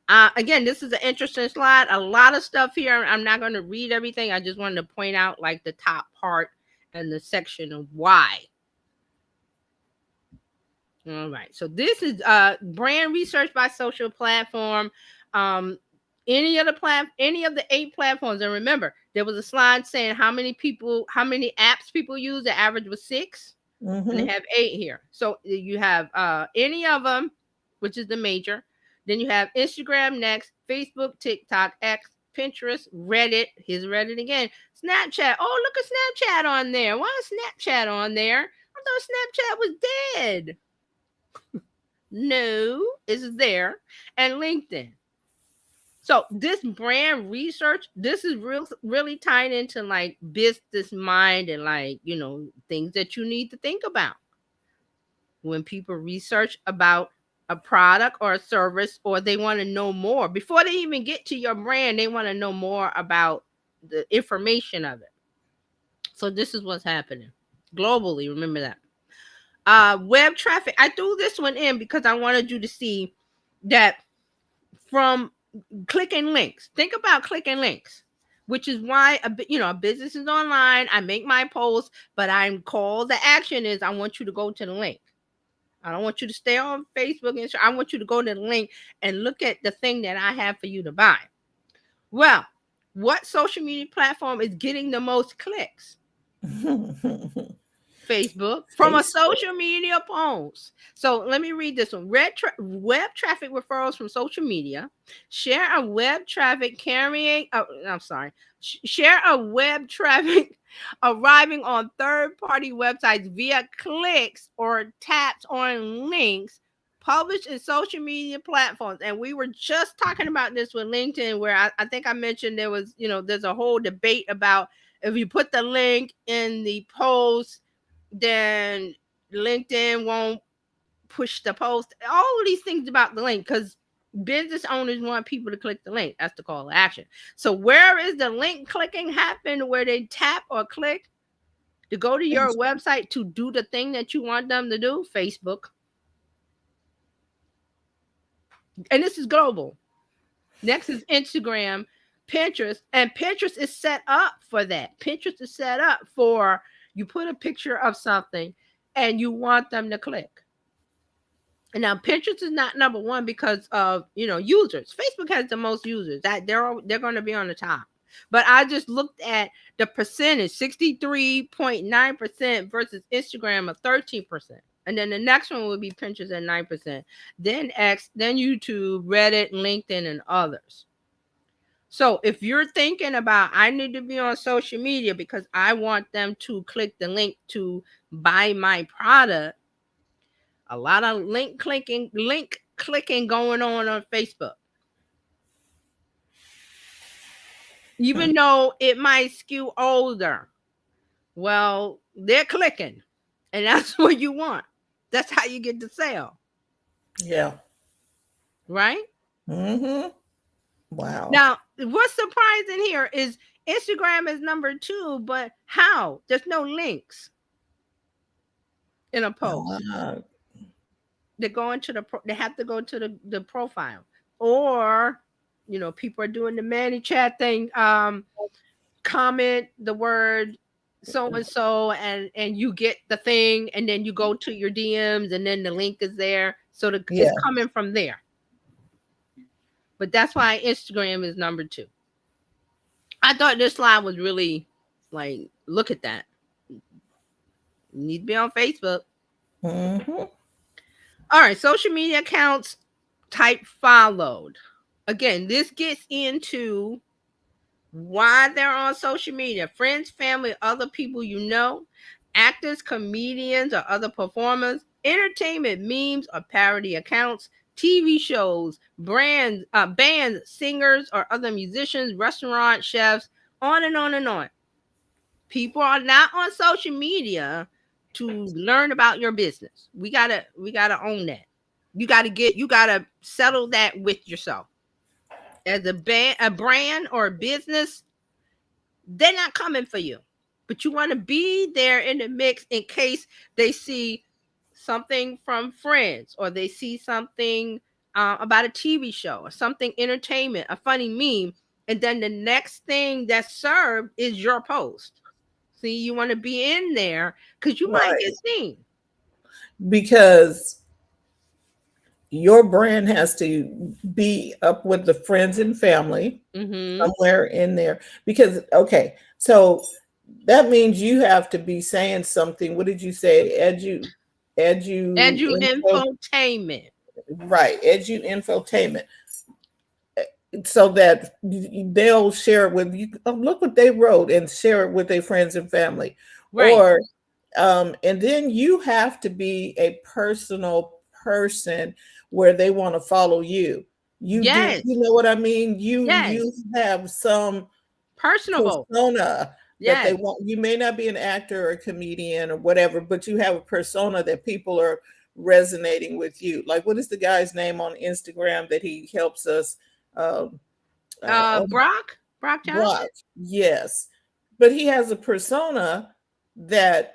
Again, this is an interesting slide. A lot of stuff here. I'm not going to read everything. I just wanted to point out like the top part and the section of why. All right. So this is brand research by social platform. Any of the 8 platforms. And remember, there was a slide saying how many apps people use. The average was 6. And they have 8 here. So you have any of them, which is the major. Then you have Instagram next, Facebook, TikTok, X, Pinterest, Reddit. Here's Reddit again. Snapchat. Oh, look at Snapchat on there. Why is Snapchat on there? I thought Snapchat was dead. No, it's there. And LinkedIn. So this brand research, this is really tied into like business mind and like, things that you need to think about. When people research about a product or a service, or they want to know more before they even get to your brand, they want to know more about the information of it. So this is what's happening globally. Remember that. Web traffic. I threw this one in because I wanted you to see that from clicking links. Think about clicking links, which is why a business is online. I make my post, but I'm called the action is I want you to go to the link. I don't want you to stay on Facebook and I want you to go to the link and look at the thing that I have for you to buy. Well, what social media platform is getting the most clicks? Facebook, from a social media post. So let me read this one. Web traffic referrals from social media. Share a web traffic Share a web traffic arriving on third-party websites via clicks or taps on links published in social media platforms. And we were just talking about this with LinkedIn, where I think I mentioned there was, there's a whole debate about if you put the link in the post, then LinkedIn won't push the post. All of these things about the link, because business owners want people to click the link. That's the call to action. So where is the link clicking happen, where they tap or click to go to your website to do the thing that you want them to do? Facebook. And this is global. Next is Instagram, Pinterest, and Pinterest is set up for that. Pinterest is set up for you put a picture of something and you want them to click. And now Pinterest is not number one because of, users. Facebook has the most users. That they're going to be on the top. But I just looked at the percentage, 63.9% versus Instagram of 13%. And then the next one would be Pinterest at 9%. Then X, then YouTube, Reddit, LinkedIn, and others. So if you're thinking about, I need to be on social media because I want them to click the link to buy my product, a lot of link clicking going on Facebook. Even though it might skew older, well, they're clicking, and that's what you want. That's how you get the sale. Yeah. Right? Mm-hmm. Wow. Now, what's surprising here is Instagram is number 2, but how? There's no links in a post. They have to go to the profile, or people are doing the ManyChat thing. Comment the word so and so, and you get the thing, and then you go to your DMs, and then the link is there. So it's coming from there. But that's why Instagram is number 2. I thought this slide was really like, look at that. You need to be on Facebook. Mm-hmm. All right, social media accounts type followed. Again, this gets into why they're on social media. Friends, family, other people actors, comedians, or other performers, entertainment, memes, or parody accounts, TV shows, brands, bands, singers, or other musicians, restaurant chefs, on and on and on. People are not on social media to learn about your business. We gotta own that. You gotta settle that with yourself. As a brand or a business, they're not coming for you. But you want to be there in the mix in case they see something from Friends, or they see something about a TV show or something entertainment, a funny meme, and then the next thing that's served is your post. See, you want to be in there because you might get Right. seen. Because your brand has to be up with the friends and family Mm-hmm. somewhere in there. Because, okay, so that means you have to be saying something. What did you say? Edu Info, infotainment. right, infotainment, so that they'll share it with you. Oh, look what they wrote, and share it with their friends and family. Right. Or and then you have to be a personal person where they want to follow you. You do, Yes. you know what I mean? You Yes. have some Personable. persona that they Yes. want. You may not be an actor or a comedian or whatever, but you have a persona that people are resonating with you. Like, what is the guy's name on Instagram that he helps us? Um, oh, Brock Johnson. Brock, yes, but he has a persona that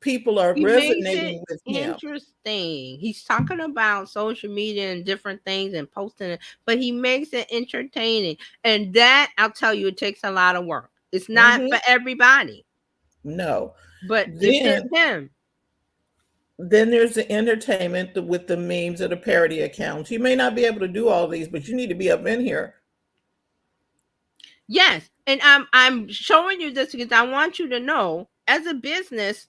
people are He makes it resonating with him. interesting. He's talking about social media and different things and posting it, but he makes it entertaining. And that, I'll tell you, it takes a lot of work. It's not Hmm. for everybody, No, but it fits then him. there's the entertainment with the memes or the parody accounts. You may not be able to do all these, but you need to be up in here. Yes. And I'm showing you this because I want you to know, as a business,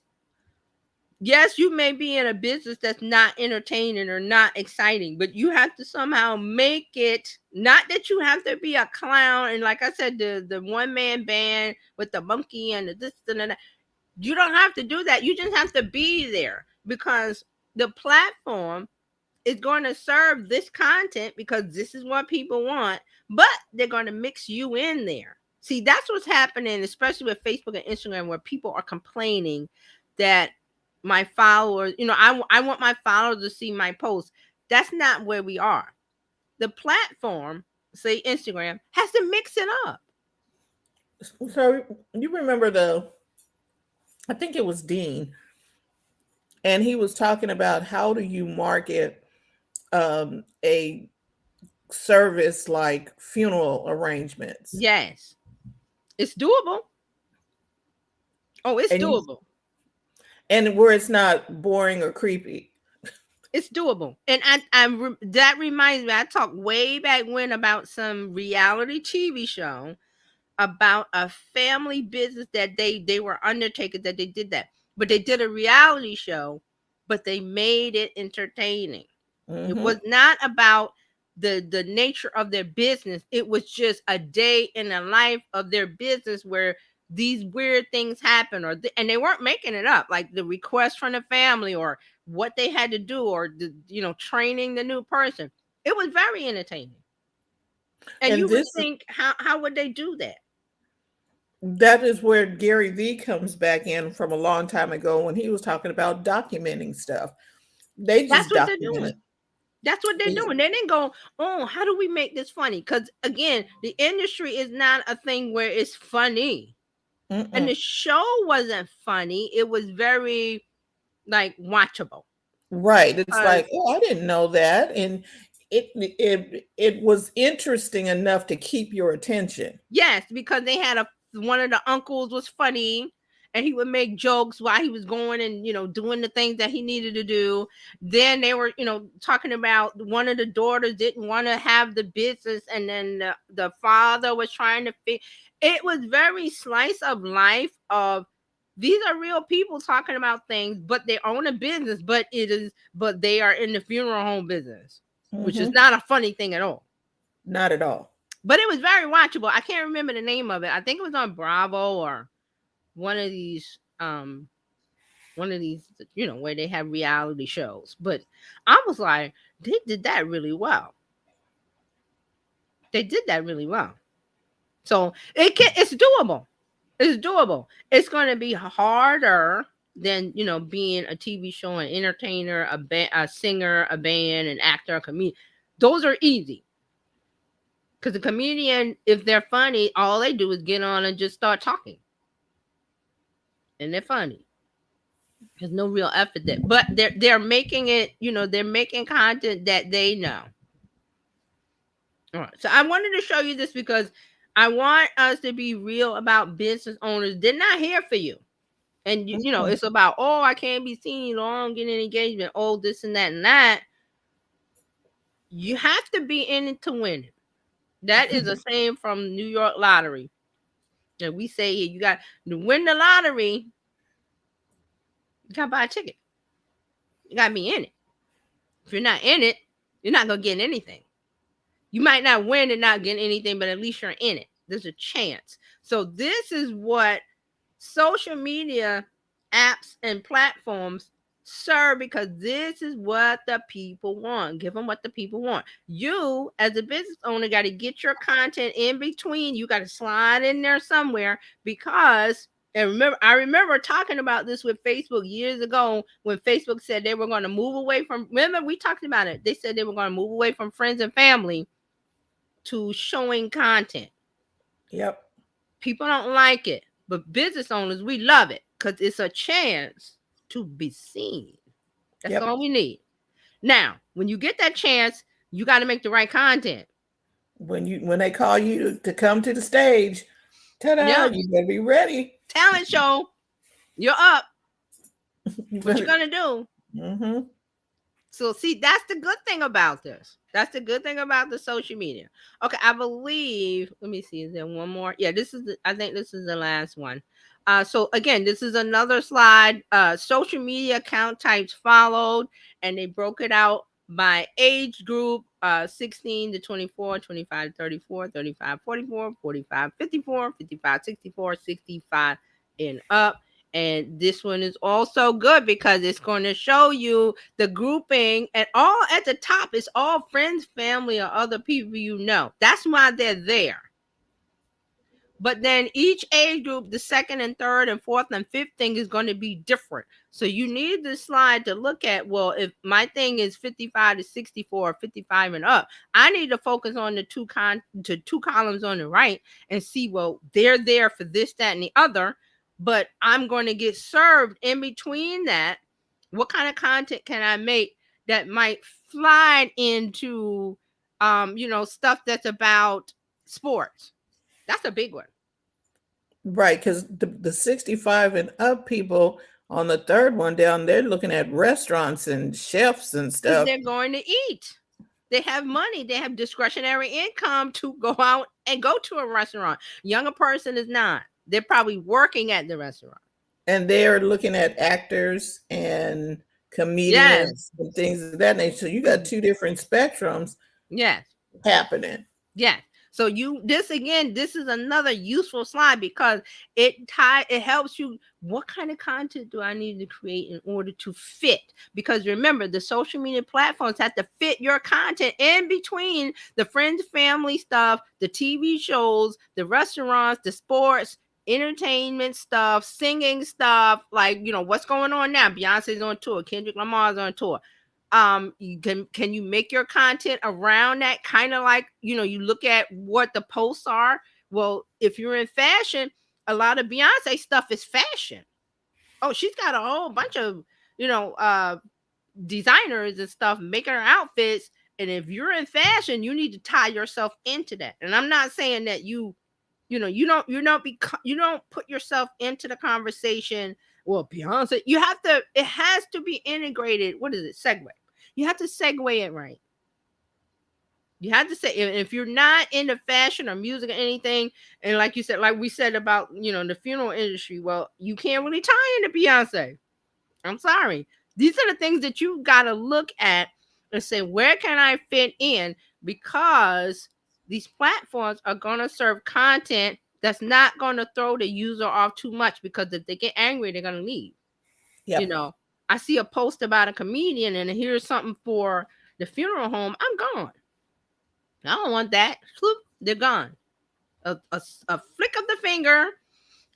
yes, you may be in a business that's not entertaining or not exciting, but you have to somehow make it. Not that you have to be a clown and, like I said, the one man band with the monkey and the this and that. You don't have to do that. You just have to be there because the platform is going to serve this content because this is what people want, but they're going to mix you in there. See, that's what's happening, especially with Facebook and Instagram, where people are complaining that my followers, I want my followers to see my posts. That's not where we are. The platform, say Instagram, has to mix it up. So you remember I think it was Dean, and he was talking about how do you market a service like funeral arrangements, Yes, it's doable. Oh, it's and doable. where it's not boring or creepy. It's doable. And that reminds me, I talked way back when about some reality TV show about a family business that they were undertaking, that they did that. But they did a reality show, but they made it entertaining. It Hmm. was not about the nature of their business. It was just a day in the life of their business where these weird things happen, and they weren't making it up, like the request from the family or what they had to do, or training the new person. It was very entertaining. And And you would this think, how would they do that? that is where Gary Vee comes back in from a long time ago when he was talking about documenting stuff. They That's just what they're document doing. That's what they're it. doing. They didn't go, oh, how do we make this funny? Because again, the industry is not a thing where it's funny. And Mm-mm. the show wasn't funny. It was very like watchable. Right. It's Because like, oh, I didn't know that. And it was interesting enough to keep your attention. yes, because they had one of the uncles was funny, and he would make jokes while he was going and doing the things that he needed to do. Then they were talking about one of the daughters didn't want to have the business, and then the father was trying to fit. It was very slice of life of these are real people talking about things, but they own a business, but they are in the funeral home business, which is Hmm. not a funny thing at all. Not at all. But it was very watchable. I can't remember the name of it. I think it was on Bravo or one of these one of these, where they have reality shows. But I was like, they did that really well. They did that really well. So it's doable. It's doable. It's going to be harder than being a TV show, an entertainer, a singer, a band, an actor, a comedian. Those are easy. Because the comedian, if they're funny, all they do is get on and just start talking, and they're funny. There's no real effort there, but they're making it. They're making content that they know. All right. So I wanted to show you this because I want us to be real about business owners. They're not here for you. And it's about, oh, I can't be seen, or I'm getting engagement, oh, this and that and that. You have to be in it to win it. That is a saying from New York Lottery. And we say here, you got to win the lottery. You gotta buy a ticket. You gotta be in it. If you're not in it, you're not gonna get anything. You might not win and not get anything, but at least you're in it. There's a chance. So this is what social media apps and platforms serve, because this is what the people want. Give them what the people want. You, as a business owner, got to get your content in between. You got to slide in there somewhere, because I remember talking about this with Facebook years ago when Facebook said they were going to move away from, remember we talked about it. They said they were going to move away from friends and family to showing content. Yep. People don't like it, but business owners, we love it because it's a chance to be seen. That's all we need. Now, when you get that chance, you got to make the right content. When they call you to come to the stage, ta-da, you better be ready. Talent show, you're up. What you gonna do? Mm-hmm. So see, that's the good thing about this. That's the good thing about the social media. Okay, I believe. Let me see. Is there one more? Yeah, I think this is the last one. So again, this is another slide. Social media account types followed, and they broke it out by age group, 16 to 24, 25 to 34, 35, 44, 45, 54, 55, 64, 65 and up. And this one is also good because it's going to show you the grouping, and all at the top is all friends, family, or other people you know. That's why they're there. But then each age group, the second and third and fourth and fifth thing is going to be different. So you need this slide to look at, well, if my thing is 55 to 64, 55 and up, I need to focus on the two columns on the right and see, well, they're there for this, that, and the other. But I'm going to get served in between that. What kind of content can I make that might slide into, stuff that's about sports? That's a big one. Right, because the 65 and up people on the third one down, they're looking at restaurants and chefs and stuff. They're going to eat. They have money. They have discretionary income to go out and go to a restaurant. Younger person is not. They're probably working at the restaurant. And they're looking at actors and comedians and things of that nature. So you got two different spectrums happening. Yes. So this is another useful slide because it helps you. What kind of content do I need to create in order to fit? Because remember, the social media platforms have to fit your content in between the friends, family stuff, the TV shows, the restaurants, the sports, entertainment stuff, singing stuff. Like, what's going on now? Beyonce's on tour. Kendrick Lamar's on tour. Can you make your content around that? Kind of like, you look at what the posts are. Well, if you're in fashion, a lot of Beyonce stuff is fashion. Oh, she's got a whole bunch of, designers and stuff making her outfits. And if you're in fashion, you need to tie yourself into that. And I'm not saying that you don't put yourself into the conversation. Well, Beyonce, it has to be integrated. What is it? Segue. You have to segue it right. You have to say, if you're not into fashion or music or anything, and like you said, like we said about, the funeral industry, well, you can't really tie into Beyonce. I'm sorry. These are the things that you got to look at and say, where can I fit in? Because these platforms are going to serve content that's not going to throw the user off too much, because if they get angry, they're going to leave. You Yep. know, I see a post about a comedian and here's something for the funeral home. I'm gone. I don't want that. Swoop, they're gone. A flick of the finger,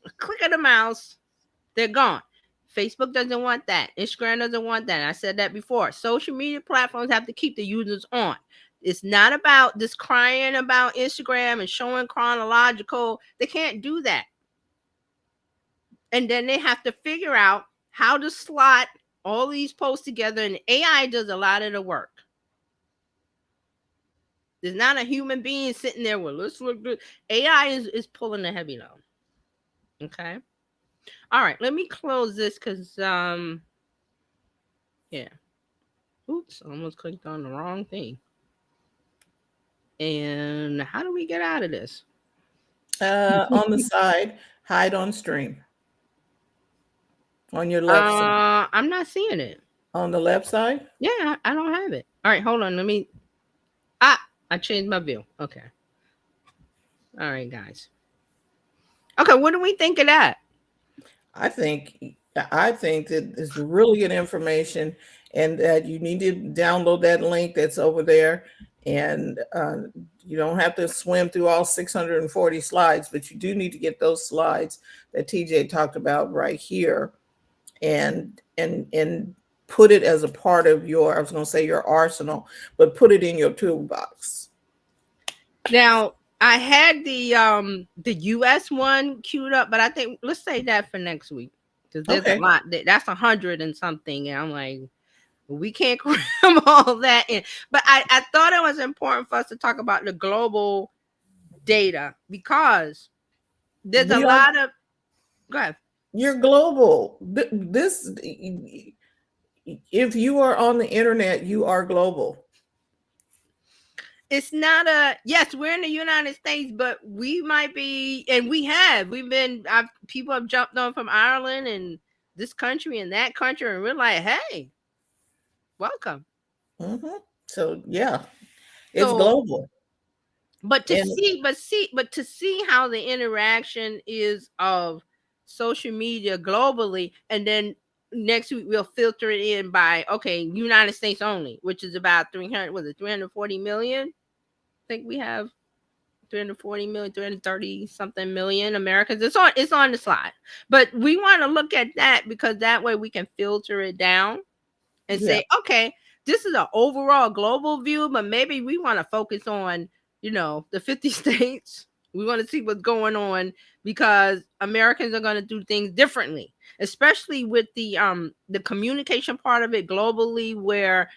a click of the mouse, they're gone. Facebook doesn't want that. Instagram doesn't want that. I said that before. Social media platforms have to keep the users on. It's not about this crying about Instagram and showing chronological. They can't do that. And then they have to figure out how to slot all these posts together. And AI does a lot of the work. There's not a human being sitting there with let's look good. AI is pulling the heavy load. Okay. All right. Let me close this because yeah. Oops, almost clicked on the wrong thing. And how do we get out of this? On the side, hide on stream. On your left side. I'm not seeing it. On the left side? Yeah, I don't have it. All right, hold on. Let me. I changed my view. Okay. All right, guys. Okay, what do we think of that? I think that it's really good information, and that you need to download that link that's over there. And you don't have to swim through all 640 slides, but you do need to get those slides that TJ talked about right here, and put it as a part of your, I was going to say your arsenal, but put it in your toolbox. Now, I had the US one queued up, but I think let's say that for next week because there's a lot. That's 100 and something, and I'm like, we can't cram all that in. But I thought it was important for us to talk about the global data because there's a lot of. Go ahead. You're global. This, if you are on the internet, you are global. It's not yes, we're in the United States, but we might be, and people have jumped on from Ireland and this country and that country, and we're like, hey, welcome. Mm-hmm. So yeah, it's global. But to see how the interaction is of social media globally, and then next week we'll filter it in by United States only, which is about 340 million. I think we have 340 million, 330 something million Americans. It's on the slide, but we want to look at that because that way we can filter it down and say, okay, this is an overall global view, but maybe we want to focus on the 50 states. We want to see what's going on because Americans are going to do things differently, especially with the communication part of it globally, where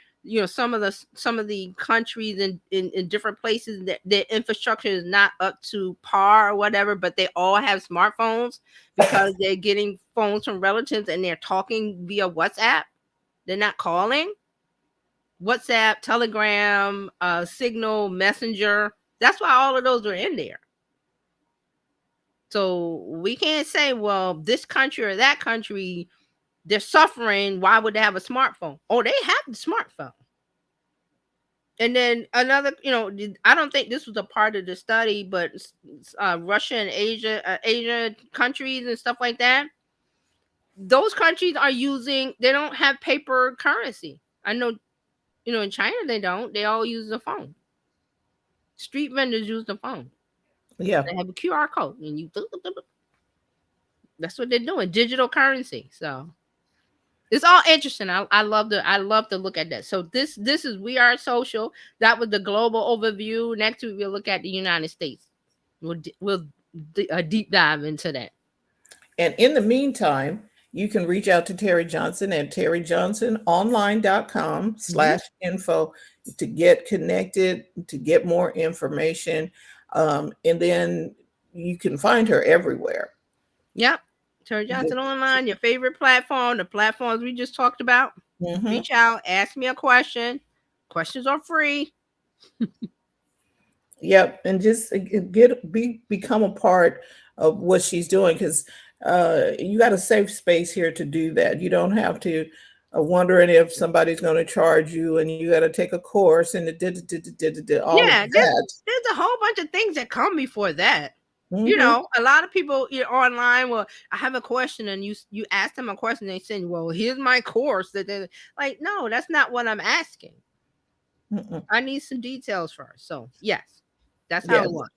some of the countries in different places that their infrastructure is not up to par or whatever, but they all have smartphones because they're getting phones from relatives and they're talking via WhatsApp. They're not calling. WhatsApp, Telegram, Signal, Messenger. That's why all of those are in there. So we can't say, well, this country or that country, they're suffering. Why would they have a smartphone? Oh, they have the smartphone. And then another, I don't think this was a part of the study, but Russia and Asia countries and stuff like that, those countries they don't have paper currency. I know, in China, they don't. They all use the phone. Street vendors use the phone. Yeah. They have a QR code and that's what they're doing. Digital currency. So it's all interesting. I love to look at that. So this is We Are Social. That was the global overview. Next week we'll look at the United States. We'll deep dive into that. And in the meantime, you can reach out to Terry Johnson at terryjohnsononline.com/info to get connected, to get more information. And then you can find her everywhere. Yep. Terry Johnson Online, your favorite platform, the platforms we just talked about. Mm-hmm. Reach out, ask me a question. Questions are free. Yep. And just become a part of what she's doing, because you got a safe space here to do that. You don't have to wondering if somebody's going to charge you and you got to take a course and all of that. There's a whole bunch of things that come before that. You Mm-hmm. know, a lot of people, online. Well, I have a question, and you ask them a question. They say, "Well, here's my course." That they like. No, that's not what I'm asking. Mm-mm. I need some details first. So yes, that's how Yes. it was.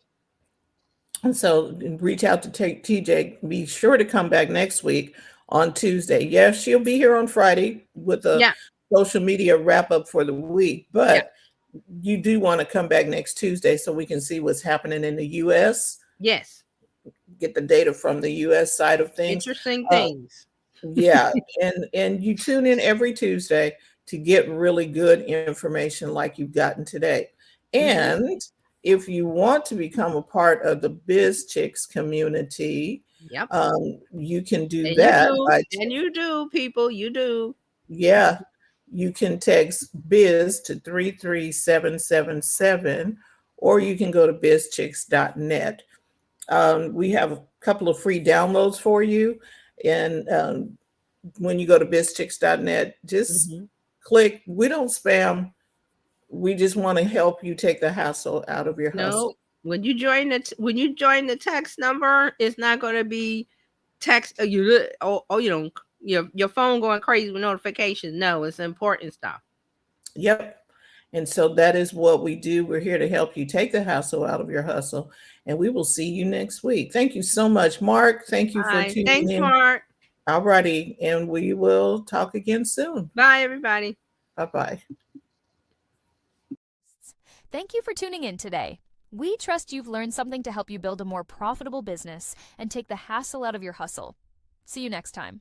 And so reach out to TJ. Be sure to come back next week on Tuesday. Yes, she'll be here on Friday with a Yeah, social media wrap up for the week, yeah, but you do want to come back next Tuesday so we can see what's happening in the US, yes. get the data from the US side of things. Interesting Uh, things. yeah, and you tune in every Tuesday to get really good information like you've gotten today. Hmm. And if you want to become a part of the Bizchicks community, Yep. you can do And you that do, by and you do, people. You do. yeah, you can text biz to 33777, or you can go to bizchicks.net. We have a couple of free downloads for you. And when you go to bizchicks.net, just Hmm. click. We don't spam. We just want to help you take the hassle out of your No, hustle. when you join the text number, it's not going to be text. Your phone going crazy with notifications. No, it's important stuff. Yep. And so that is what we do. We're here to help you take the hassle out of your hustle. And we will see you next week. Thank you so much, Mark. Thank you for Bye. tuning Thanks, in. Mark. All righty. And we will talk again soon. Bye, everybody. Bye bye. Thank you for tuning in today. We trust you've learned something to help you build a more profitable business and take the hassle out of your hustle. See you next time.